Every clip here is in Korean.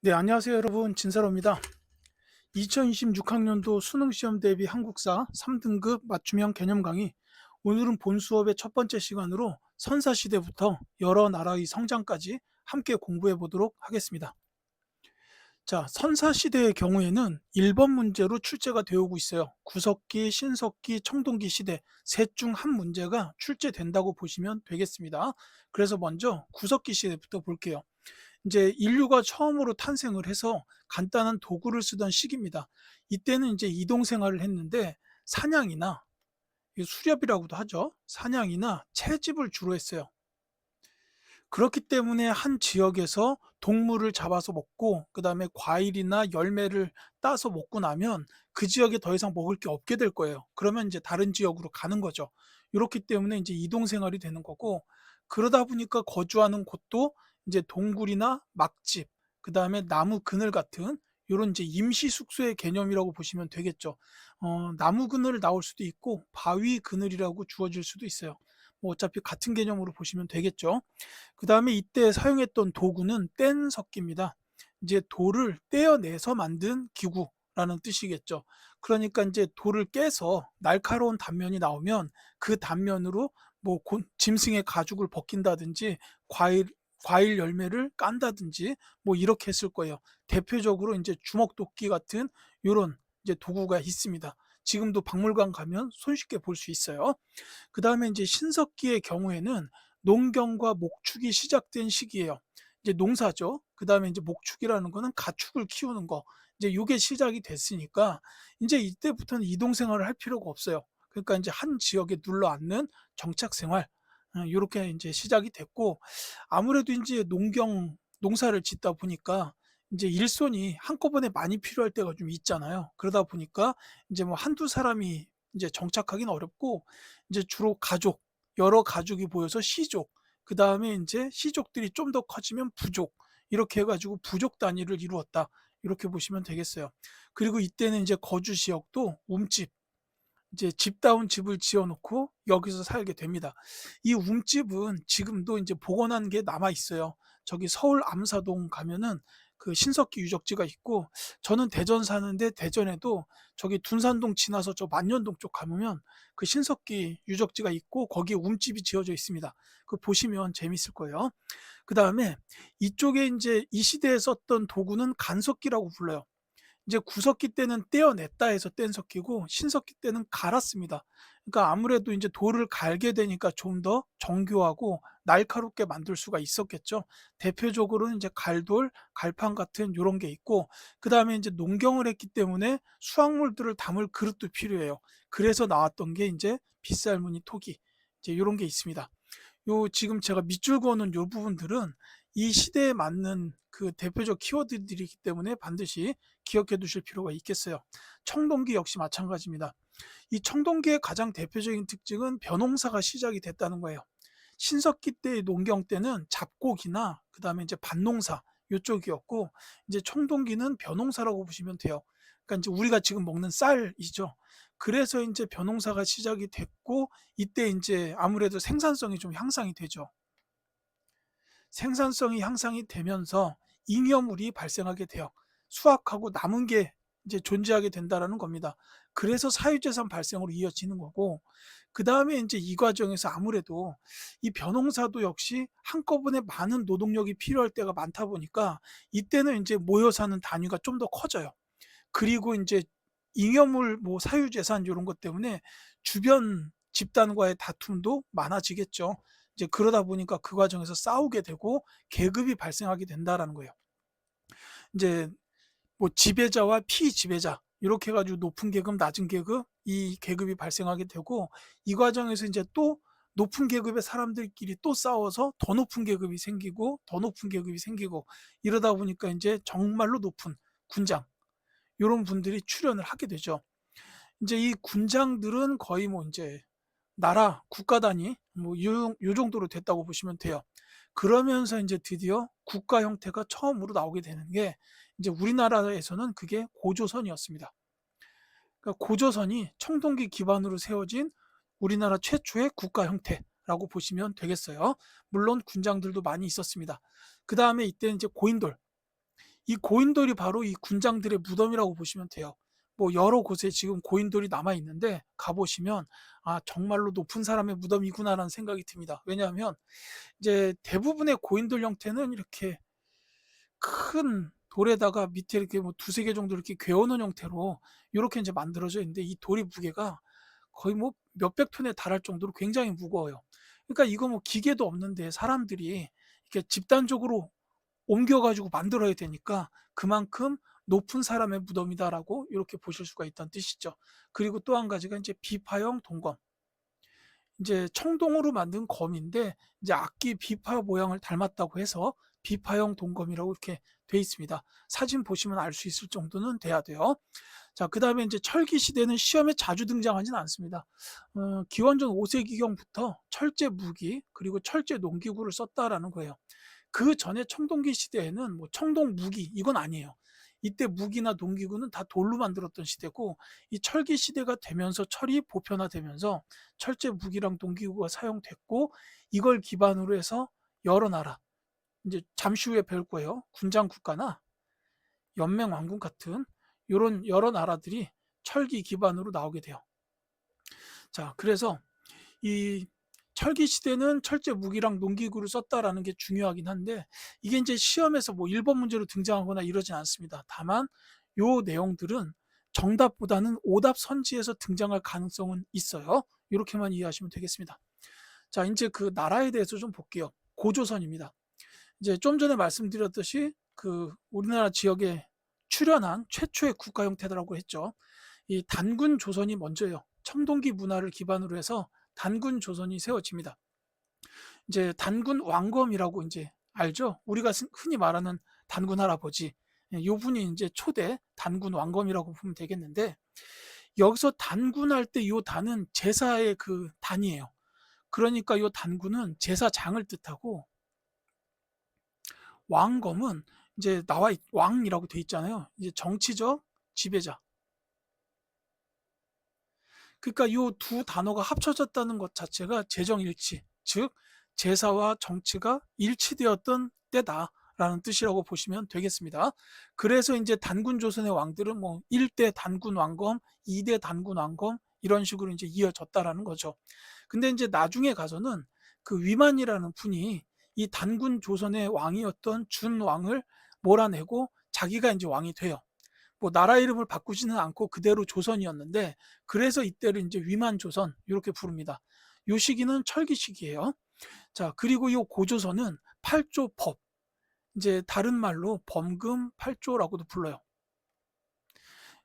네, 안녕하세요, 여러분. 진사로입니다. 2026학년도 수능시험 대비 한국사 3등급 맞춤형 개념 강의. 오늘은 본 수업의 첫 번째 시간으로 선사시대부터 여러 나라의 성장까지 함께 공부해 보도록 하겠습니다. 자, 선사시대의 경우에는 1번 문제로 출제가 되어 오고 있어요. 구석기, 신석기, 청동기 시대 셋 중 한 문제가 출제된다고 보시면 되겠습니다. 그래서 먼저 구석기 시대부터 볼게요. 이제 인류가 처음으로 탄생을 해서 간단한 도구를 쓰던 시기입니다. 이때는 이제 이동 생활을 했는데 사냥이나 수렵이라고도 하죠. 사냥이나 채집을 주로 했어요. 그렇기 때문에 한 지역에서 동물을 잡아서 먹고 그다음에 과일이나 열매를 따서 먹고 나면 그 지역에 더 이상 먹을 게 없게 될 거예요. 그러면 이제 다른 지역으로 가는 거죠. 이렇기 때문에 이제 이동 생활이 되는 거고 그러다 보니까 거주하는 곳도 이제 동굴이나 막집, 그다음에 나무 그늘 같은 요런 이제 임시 숙소의 개념이라고 보시면 되겠죠. 나무 그늘 나올 수도 있고 바위 그늘이라고 주어질 수도 있어요. 뭐 어차피 같은 개념으로 보시면 되겠죠. 그다음에 이때 사용했던 도구는 뗀석기입니다. 이제 돌을 떼어내서 만든 기구라는 뜻이겠죠. 그러니까 이제 돌을 깨서 날카로운 단면이 나오면 그 단면으로 뭐 짐승의 가죽을 벗긴다든지 과일 과일 열매를 깐다든지 뭐 이렇게 했을 거예요. 대표적으로 이제 주먹도끼 같은 요런 이제 도구가 있습니다. 지금도 박물관 가면 손쉽게 볼 수 있어요. 그다음에 이제 신석기의 경우에는 농경과 목축이 시작된 시기예요. 이제 농사죠. 그다음에 이제 목축이라는 거는 가축을 키우는 거. 이제 요게 시작이 됐으니까 이제 이때부터는 이동 생활을 할 필요가 없어요. 그러니까 이제 한 지역에 눌러 앉는 정착 생활. 요렇게 이제 시작이 됐고 아무래도 인제 농사를 짓다 보니까 인제 일손이 한꺼번에 많이 필요할 때가 좀 있잖아요. 그러다 보니까 인제 뭐 한두 사람이 인제 정착하기는 어렵고 인제 주로 가족, 여러 가족이 모여서 시족, 그다음에 인제 시족들이 좀 더 커지면 부족, 이렇게 해 가지고 부족 단위를 이루었다. 이렇게 보시면 되겠어요. 그리고 이때는 인제 거주 지역도 움집, 이제 집다운 집을 지어 놓고 여기서 살게 됩니다. 이 움집은 지금도 이제 복원한 게 남아 있어요. 저기 서울 암사동 가면은 그 신석기 유적지가 있고 저는 대전 사는데 대전에도 저기 둔산동 지나서 저 만년동 쪽 가보면 그 신석기 유적지가 있고 거기에 움집이 지어져 있습니다. 그 보시면 재밌을 거예요. 그다음에 이쪽에 인제 이 시대에 썼던 도구는 간석기라고 불러요. 이제 구석기 때는 떼어냈다 해서 뗀석기고 신석기 때는 갈았습니다. 그러니까 아무래도 인제 돌을 갈게 되니까 좀 더 정교하고 날카롭게 만들 수가 있었겠죠. 대표적으로는 이제 갈돌, 갈판 같은 요런 게 있고 그다음에 인제 농경을 했기 때문에 수확물들을 담을 그릇도 필요해요. 그래서 나왔던 게 인제 빗살무늬 토기, 이제 요런 게 있습니다. 요 지금 제가 밑줄 그어 놓은 요 부분들은 이 시대에 맞는 그 대표적 키워드들이기 때문에 반드시 기억해 두실 필요가 있겠어요. 청동기 역시 마찬가지입니다. 이 청동기의 가장 대표적인 특징은 벼농사가 시작이 됐다는 거예요. 신석기 때의 농경 때는 잡곡이나 그다음에 이제 밭농사 요쪽이었고 이제 청동기는 벼농사라고 보시면 돼요. 그러니까 이제 우리가 지금 먹는 쌀이죠. 그래서 인제 벼농사가 시작이 됐고 이때 인제 아무래도 생산성이 좀 향상이 되죠. 생산성이 향상이 되면서 잉여물이 발생하게 돼요. 수확하고 남은 게 이제 존재하게 된다라는 겁니다. 그래서 사유재산 발생으로 이어지는 거고 그다음에 인제 이 과정에서 아무래도 이 벼농사도 역시 한꺼번에 많은 노동력이 필요할 때가 많다 보니까 이때는 인제 모여 사는 단위가 좀 더 커져요. 그리고 인제 잉여물 뭐 사유재산 요런 것 때문에 주변 집단과의 다툼도 많아지겠죠. 이제 그러다 보니까 그 과정에서 싸우게 되고 계급이 발생하게 된다라는 거예요. 인제 뭐 지배자와 피지배자 요렇게 해 가지고 높은 계급, 낮은 계급 이 계급이 발생하게 되고 이 과정에서 인제 또 높은 계급의 사람들끼리 또 싸워서 더 높은 계급이 생기고 더 높은 계급이 생기고 이러다 보니까 인제 정말로 높은 군장 요런 분들이 출연을 하게 되죠. 인제 이 군장들은 거의 뭐 인제 나라, 국가 단위 뭐 요 정도로 됐다고 보시면 돼요. 그러면서 인제 드디어 국가 형태가 처음으로 나오게 되는 게 인제 우리나라에서는 그게 고조선이었습니다. 그러니까 고조선이 청동기 기반으로 세워진 우리나라 최초의 국가 형태라고 보시면 되겠어요. 물론 군장들도 많이 있었습니다. 그다음에 이때 인제 고인돌 이 고인돌이 바로 이 군장들의 무덤이라고 보시면 돼요. 뭐 여러 곳에 지금 고인돌이 남아 있는데 가 보시면 '아 정말로 높은 사람의 무덤이구나.'라는 생각이 듭니다. 왜냐하면 이제 대부분의 고인돌 형태는 이렇게 큰 돌에다가 밑에 이렇게 뭐 두세 개 정도 이렇게 괴어 놓은 형태로 요렇게 인제 만들어져 있는데 이 돌이 무게가 거의 뭐 몇백 톤에 달할 정도로 굉장히 무거워요. 그러니까 이거 뭐 기계도 없는데 사람들이 이렇게 집단적으로 옮겨 가지고 만들어야 되니까 그만큼 '높은 사람의 무덤이다.'라고 요렇게 보실 수가 있다는 뜻이죠. 그리고 또 한 가지가 인제 비파형 동검. 인제 청동으로 만든 검인데 이제 악기 비파 모양을 닮았다고 해서 비파형 동검이라고 이렇게 돼 있습니다. 사진 보시면 알 수 있을 정도는 돼야 돼요. 자 그다음에 인제 철기 시대는 시험에 자주 등장하지는 않습니다. 기원전 5 세기경부터 철제 무기 그리고 철제 농기구를 썼다라는 거예요. 그전에 청동기 시대에는 뭐 청동 무기 이건 아니에요. 이때 무기나 농기구는 다 돌로 만들었던 시대고 이 철기 시대가 되면서 철이 보편화되면서 철제 무기랑 농기구가 사용됐고 이걸 기반으로 해서 여러 나라 이제 잠시 후에 배울 거예요. 군장 국가나 연맹 왕국 같은 요런 여러 나라들이 철기 기반으로 나오게 돼요. 자 그래서 이 철기 시대는 철제 무기랑 농기구를 썼다라는 게 중요하긴 한데 이게 인제 시험에서 뭐 1번 문제로 등장하거나 이러진 않습니다. 다만 요 내용들은 정답보다는 오답 선지에서 등장할 가능성은 있어요. 요렇게만 이해하시면 되겠습니다. 자 인제 그 나라에 대해서 좀 볼게요. 고조선입니다. 이제 좀 전에 말씀드렸듯이 그 우리나라 지역에 출현한 최초의 국가 형태라고 했죠. 이 단군 조선이 먼저예요. 청동기 문화를 기반으로 해서 단군 조선이 세워집니다. 이제 단군 왕검이라고 인제 알죠? 우리가 흔히 말하는 단군 할아버지. 예, 요 분이 인제 초대 단군 왕검이라고 보면 되겠는데 여기서 단군할 때 요 단은 제사의 그 단이에요. 그러니까 요 단군은 제사장을 뜻하고 왕검은 이제 나와 왕이라고 돼 있잖아요. 이제 정치적 지배자. 그러니까 요 두 단어가 합쳐졌다는 것 자체가 재정일치, 즉 제사와 정치가 일치되었던 때다라는 뜻이라고 보시면 되겠습니다. 그래서 인제 단군 조선의 왕들은 뭐 1대 단군 왕검, 2대 단군 왕검 이런 식으로 인제 이어졌다라는 거죠. 근데 인제 나중에 가서는 그 위만이라는 분이 이 단군 조선의 왕이었던 준왕을 몰아내고 자기가 인제 왕이 돼요. 뭐 나라 이름을 바꾸지는 않고 그대로 조선이었는데 그래서 이때를 인제 위만조선 요렇게 부릅니다. 요 시기는 철기 시기예요. 자 그리고 요 고조선은 8조 법 인제 다른 말로 범금 8조라고도 불러요.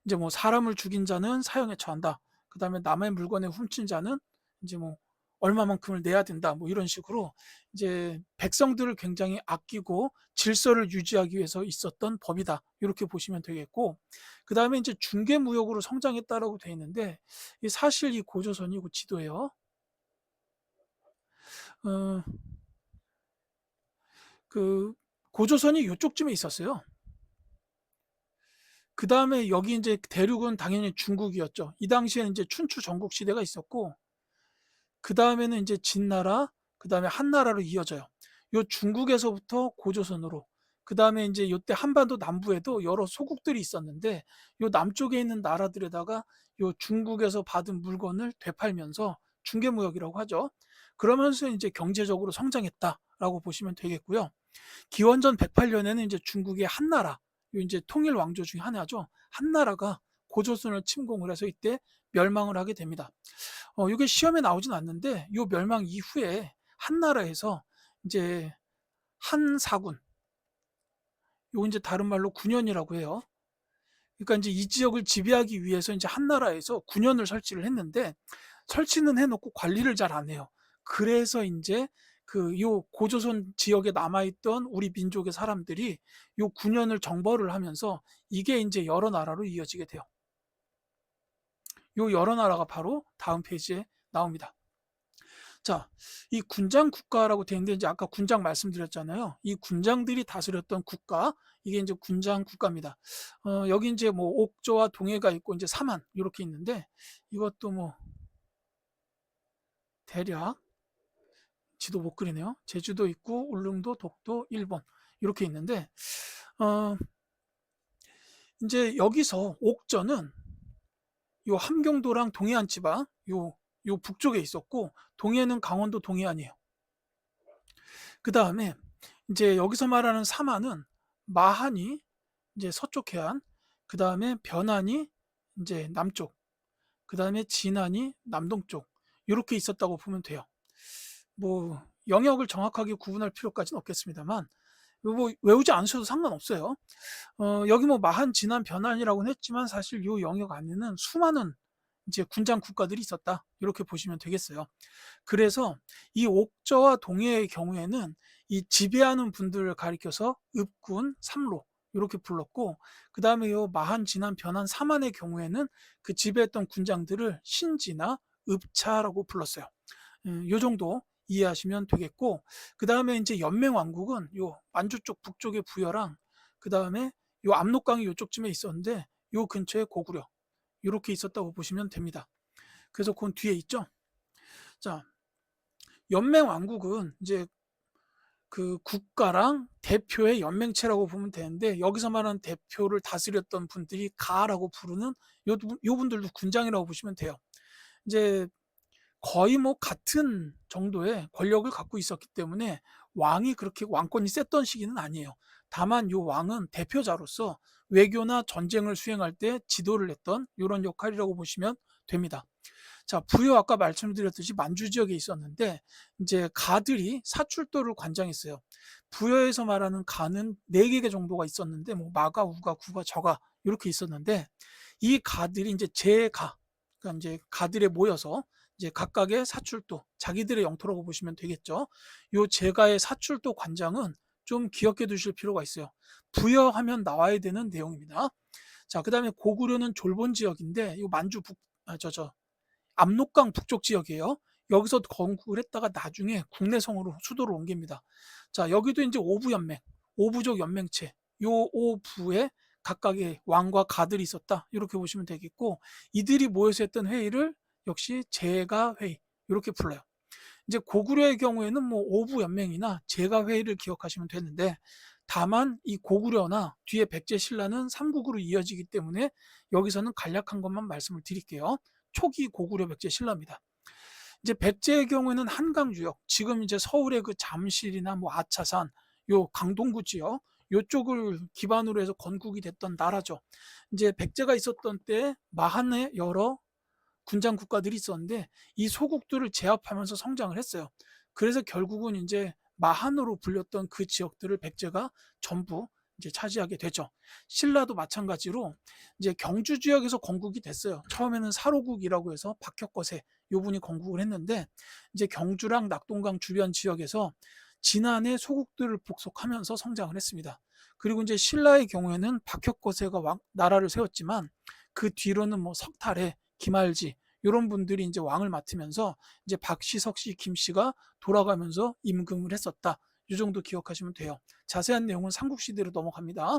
인제 뭐 사람을 죽인 자는 사형에 처한다. 그다음에 남의 물건을 훔친 자는 인제 뭐 얼마만큼을 내야 된다. 뭐 이런 식으로 이제 백성들을 굉장히 아끼고 질서를 유지하기 위해서 있었던 법이다. 요렇게 보시면 되겠고 그다음에 인제 중개무역으로 성장했다라고 돼 있는데 이 사실 이 고조선이 고 지도에요. 어 그 고조선이 요쪽쯤에 있었어요. 그다음에 여기 인제 대륙은 당연히 중국이었죠. 이 당시에는 인제 춘추 전국 시대가 있었고 그다음에는 인제 진나라 그다음에 한나라로 이어져요. 요 중국에서부터 고조선으로 그다음에 인제 요때 한반도 남부에도 여러 소국들이 있었는데 요 남쪽에 있는 나라들에다가 요 중국에서 받은 물건을 되팔면서 중개무역이라고 하죠. 그러면서 인제 '경제적으로 성장했다.'라고 보시면 되겠고요. 기원전 108 년에는 인제 중국의 한나라 요 인제 통일 왕조 중에 하나죠. 한나라가 고조선을 침공을 해서 이때 멸망을 하게 됩니다. 요게 시험에 나오진 않는데 요 멸망 이후에 한나라에서 인제 한사군 요 인제 다른 말로 군현이라고 해요. 그러니까 인제 이 지역을 지배하기 위해서 인제 한나라에서 군현을 설치를 했는데 설치는 해 놓고 관리를 잘 안 해요. 그래서 인제 그 요 고조선 지역에 남아 있던 우리 민족의 사람들이 요 군현을 정벌을 하면서 이게 인제 여러 나라로 이어지게 돼요. 요 여러 나라가 바로 다음 페이지에 나옵니다. 자, 이 군장 국가라고 되어 있는데 이제 아까 군장 말씀드렸잖아요. 이 군장들이 다스렸던 국가, 이게 이제 군장 국가입니다. 여기 이제 뭐 옥조와 동해가 있고 이제 삼한 이렇게 있는데 이것도 뭐 대략 지도 못 그리네요. 제주도 있고 울릉도, 독도, 일본 이렇게 있는데 어, 인제 여기서 옥저는 요 함경도랑 동해안 지방 요 북쪽에 있었고, 동해는 강원도 동해안이에요. 그다음에 인제 여기서 말하는 삼하는 마한이 인제 서쪽 해안, 그다음에 변안이 인제 남쪽, 그다음에 진안이 남동쪽, 요렇게 있었다고 보면 돼요. 뭐 영역을 정확하게 구분할 필요까지는 없겠습니다만 뭐 외우지 않으셔도 상관없어요. 여기 뭐 마한, 진안, 변안이라고는 했지만 사실 요 영역 안에는 수많은 이제 군장 국가들이 있었다, 이렇게 보시면 되겠어요. 그래서 이 옥저와 동해의 경우에는 이 지배하는 분들을 가리켜서 읍군, 삼로 요렇게 불렀고, 그다음에 요 마한, 진안, 변안, 삼한의 경우에는 그 지배했던 군장들을 신지나 읍차라고 불렀어요. 요 정도 이해하시면 되겠고, 그다음에 인제 연맹왕국은 요 만주 쪽 북쪽의 부여랑, 그다음에 요 압록강이 요쪽쯤에 있었는데 요 근처에 고구려, 요렇게 있었다고 보시면 됩니다. 그래서 곤 뒤에 있죠. 자, 연맹왕국은 이제 그 국가랑 대표의 연맹체라고 보면 되는데, 여기서 말하는 대표를 다스렸던 분들이 가라고 부르는 요 분들도 군장이라고 보시면 돼요. 이제 거의 뭐 같은 정도의 권력을 갖고 있었기 때문에 왕이 그렇게 왕권이 셌던 시기는 아니에요. 다만 요 왕은 대표자로서 외교나 전쟁을 수행할 때 지도를 했던 요런 역할이라고 보시면 됩니다. 자, 부여 아까 말씀드렸듯이 만주 지역에 있었는데 이제 가들이 사출도를 관장했어요. 부여에서 말하는 가는 4개 정도가 있었는데 뭐 마가, 우가, 구가, 저가 이렇게 있었는데, 이 가들이 이제 제가, 그러니까 이제 가들에 모여서 이제 각각의 사출도, 자기들의 영토라고 보시면 되겠죠. 요 제가의 사출도 관장은 좀 기억해 두실 필요가 있어요. 부여하면 나와야 되는 내용입니다. 자, 그다음에 고구려는 졸본 지역인데 요 만주 북, 압록강 북쪽 지역이에요. 여기서 건국을 했다가 나중에 국내성으로 수도를 옮깁니다. 자, 여기도 이제 오부연맹, 오부족 연맹체, 요 오부에 각각의 왕과 가들이 있었다, 이렇게 보시면 되겠고, 이들이 모여서 했던 회의를 역시 제가회의 이렇게 불러요. 이제 고구려의 경우에는 뭐 오부연맹이나 제가회의를 기억하시면 되는데, 다만 이 고구려나 뒤에 백제신라는 삼국으로 이어지기 때문에 여기서는 간략한 것만 말씀을 드릴게요. 초기 고구려 백제신라입니다. 이제 백제의 경우에는 한강 유역, 지금 이제 서울의 그 잠실이나 뭐 아차산, 요 강동구 지역, 요쪽을 기반으로 해서 건국이 됐던 나라죠. 이제 백제가 있었던 때 마한의 여러 군장 국가들이 있었는데 이 소국들을 제압하면서 성장을 했어요. 그래서 결국은 이제 마한으로 불렸던 그 지역들을 백제가 전부 이제 차지하게 되죠. 신라도 마찬가지로 이제 경주 지역에서 건국이 됐어요. 처음에는 사로국이라고 해서 박혁거세 요 분이 건국을 했는데, 이제 경주랑 낙동강 주변 지역에서 진안의 소국들을 복속하면서 성장을 했습니다. 그리고 이제 신라의 경우에는 박혁거세가 나라를 세웠지만 그 뒤로는 뭐 석탈해, 김알지 이런 분들이 이제 왕을 맡으면서 이제 박씨, 석씨, 김씨가 돌아가면서 임금을 했었다. 이 정도 기억하시면 돼요. 자세한 내용은 삼국시대로 넘어갑니다.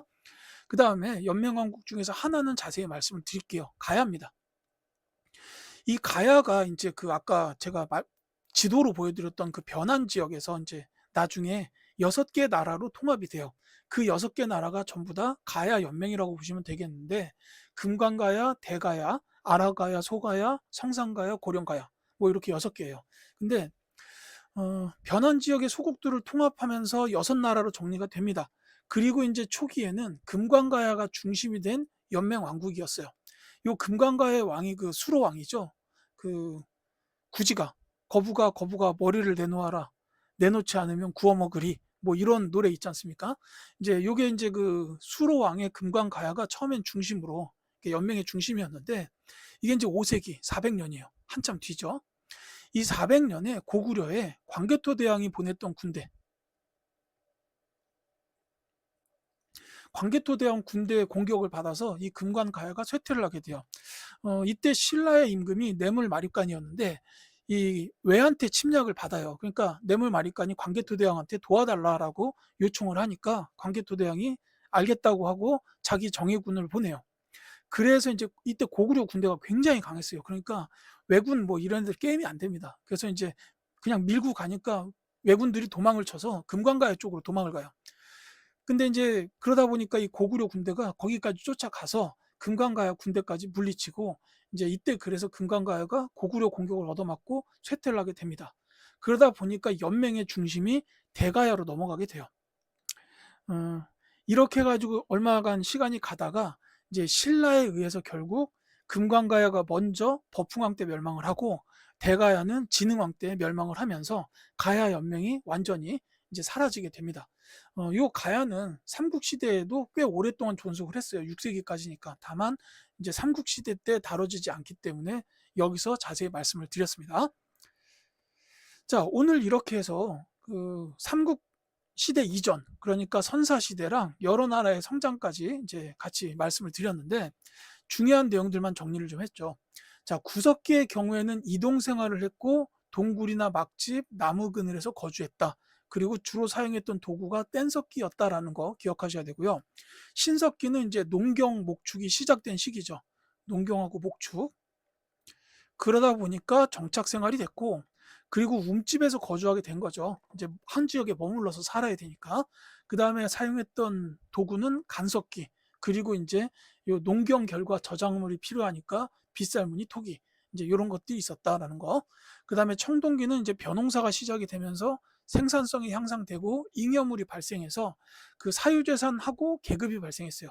그 다음에 연맹왕국 중에서 하나는 자세히 말씀을 드릴게요. 가야입니다. 이 가야가 이제 그 아까 제가 지도로 보여드렸던 그 변환 지역에서 이제 나중에 6개 나라로 통합이 돼요. 그 6개 나라가 전부 다 가야 연맹이라고 보시면 되겠는데, 금관가야, 대가야, 아라가야, 소가야, 성상가야, 고령가야, 뭐 이렇게 6개예요. 근데 변환 지역의 소국들을 통합하면서 6나라로 정리가 됩니다. 그리고 이제 초기에는 금관가야가 중심이 된 연맹 왕국이었어요. 요 금관가의 왕이 그 수로 왕이죠. 그 구지가, 거부가 머리를 내놓아라, 내놓지 않으면 구워 먹으리, 뭐 이런 노래 있지 않습니까? 이제 요게 이제 그 수로 왕의 금관가야가 처음엔 중심으로 연맹의 중심이었는데, 이게 이제 5세기 400년이에요. 한참 뒤죠. 이 400년에 고구려에 광개토 대왕이 보냈던 군대, 광개토 대왕 군대의 공격을 받아서 이 금관가야가 쇠퇴를 하게 돼요. 이때 신라의 임금이 뇌물마립간이었는데 이 외한테 침략을 받아요. 그러니까 뇌물마립간이 광개토 대왕한테 도와달라라고 요청을 하니까 광개토 대왕이 알겠다고 하고 자기 정예군을 보내요. 그래서 이제 이때 고구려 군대가 굉장히 강했어요. 그러니까 왜군 뭐 이런 데 게임이 안 됩니다. 그래서 이제 그냥 밀고 가니까 왜군들이 도망을 쳐서 금관가야 쪽으로 도망을 가요. 근데 이제 그러다 보니까 이 고구려 군대가 거기까지 쫓아가서 금강가야 군대까지 물리치고 이제 이때 그래서 금강가야가 고구려 공격을 얻어맞고 쇠퇴를 하게 됩니다. 그러다 보니까 연맹의 중심이 대가야로 넘어가게 돼요. 어, 이렇게 해 가지고 얼마간 시간이 가다가 이제 신라에 의해서 결국 금강가야가 먼저 버풍왕 때 멸망을 하고 대가야는 진흥왕 때 멸망을 하면서 가야 연맹이 완전히 이제 사라지게 됩니다. 요 가야는 삼국시대에도 꽤 오랫동안 존속을 했어요. 6세기까지니까. 다만 이제 삼국시대 때 다뤄지지 않기 때문에 여기서 자세히 말씀을 드렸습니다. 자, 오늘 이렇게 해서 그 삼국 시대 이전, 그러니까 선사 시대랑 여러 나라의 성장까지 이제 같이 말씀을 드렸는데 중요한 내용들만 정리를 좀 했죠. 자, 구석기의 경우에는 이동 생활을 했고 동굴이나 막집, 나무 그늘에서 거주했다. 그리고 주로 사용했던 도구가 뗀석기였다라는 거 기억하셔야 되고요. 신석기는 이제 농경, 목축이 시작된 시기죠. 농경하고 목축. 그러다 보니까 정착 생활이 됐고, 그리고 움집에서 거주하게 된 거죠. 이제 한 지역에 머물러서 살아야 되니까. 그 다음에 사용했던 도구는 간석기, 그리고 이제 요 농경 결과 저작물이 필요하니까 빗살무늬 토기, 이제 이런 것들이 있었다라는 거. 그 다음에 청동기는 이제 벼농사가 시작이 되면서 생산성이 향상되고 잉여물이 발생해서 그 사유재산하고 계급이 발생했어요.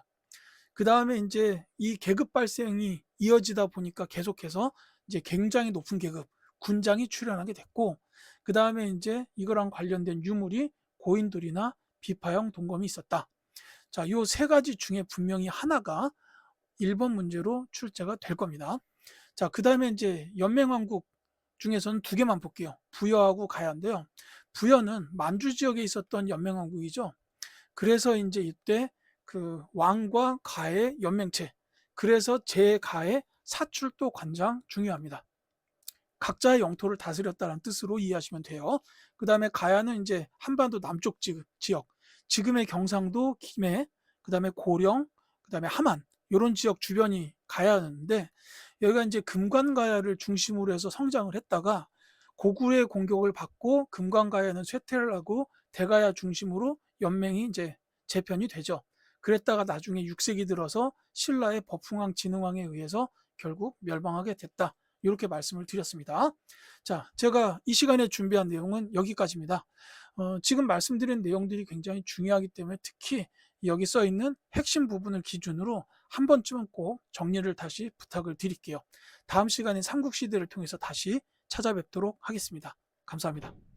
그 다음에 이제 이 계급 발생이 이어지다 보니까 계속해서 이제 굉장히 높은 계급, 군장이 출현하게 됐고, 그 다음에 이제 이거랑 관련된 유물이 고인돌이나 비파형 동검이 있었다. 자, 요 세 가지 중에 분명히 하나가 1번 문제로 출제가 될 겁니다. 자, 그 다음에 이제 연맹왕국 중에서는 두 개만 볼게요. 부여하고 가야인데요. 부여는 만주 지역에 있었던 연맹왕국이죠. 그래서 이제 이때 그 왕과 가의 연맹체. 그래서 제가의 사출도 관장 중요합니다. 각자의 영토를 다스렸다는 뜻으로 이해하시면 돼요. 그 다음에 가야는 이제 한반도 남쪽 지역, 지금의 경상도, 김해, 그 다음에 고령, 그 다음에 함안, 이런 지역 주변이 가야였는데, 여기가 이제 금관가야를 중심으로 해서 성장을 했다가 고구려의 공격을 받고 금관가야는 쇠퇴를 하고 대가야 중심으로 연맹이 이제 재편이 되죠. 그랬다가 나중에 6세기 들어서 신라의 버풍왕 진흥왕에 의해서 결국 멸망하게 됐다. 이렇게 말씀을 드렸습니다. 자, 제가 이 시간에 준비한 내용은 여기까지입니다. 지금 말씀드린 내용들이 굉장히 중요하기 때문에 특히 여기 써 있는 핵심 부분을 기준으로 한 번쯤은 꼭 정리를 다시 부탁을 드릴게요. 다음 시간에 삼국시대를 통해서 다시 찾아뵙도록 하겠습니다. 감사합니다.